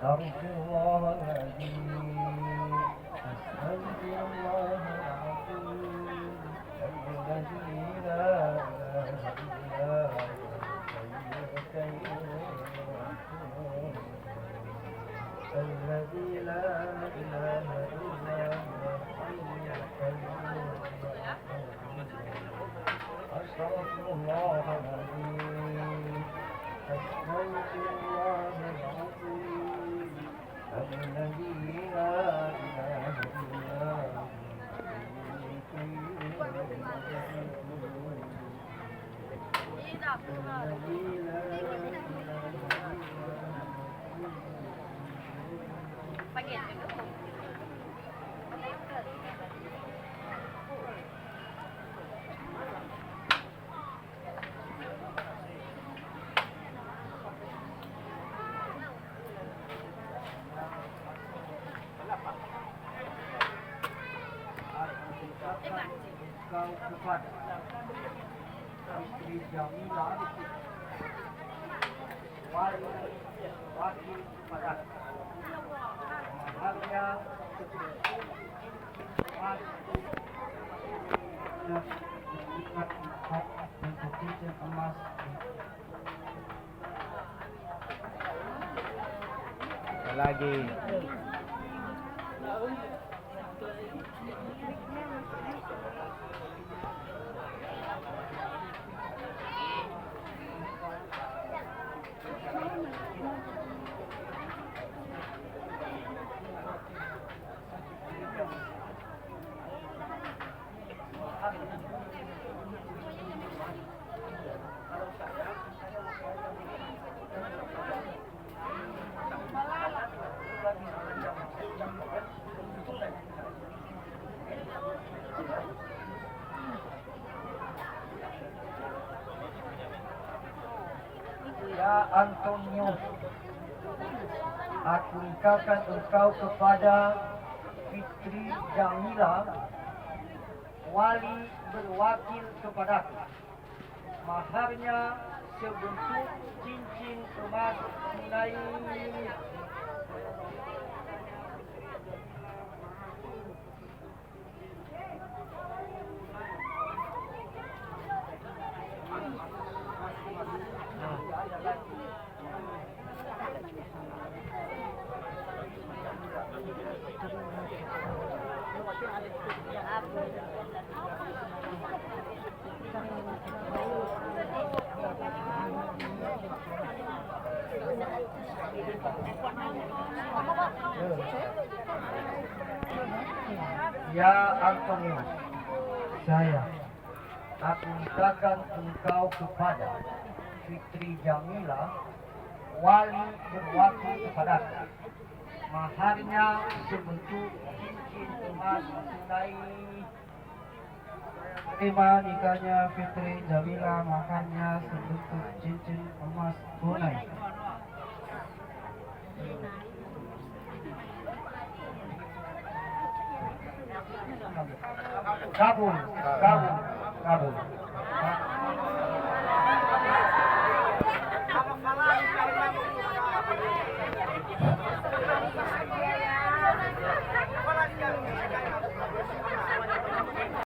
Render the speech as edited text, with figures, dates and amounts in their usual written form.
أستغفر الله العظيم أستغفر الله العظيم الذي لا إله إلا هو الحي القيوم الذي لا إله إلا هو الحي القيوم أستغفر الله العظيم أستغفر الله العظيم الذي لا إله إلا هو Kau kepada istri Jamilah wakil kepada maharnya untuk cincin emas lagi. Ya Antonius, aku nikahkan engkau kepada Fitri Jamila, wali berwakil kepadaku. Maharnya sebentuk cincin emas tunai. Ya Antonius, aku nikahkan engkau kepada Fitri Jamila, wali berwakil kepadaku. Maharnya sebentuk cincin emas tunai. Terima nikahnya Fitri Jamila, maharnya sebentuk cincin emas tunai. Kabul.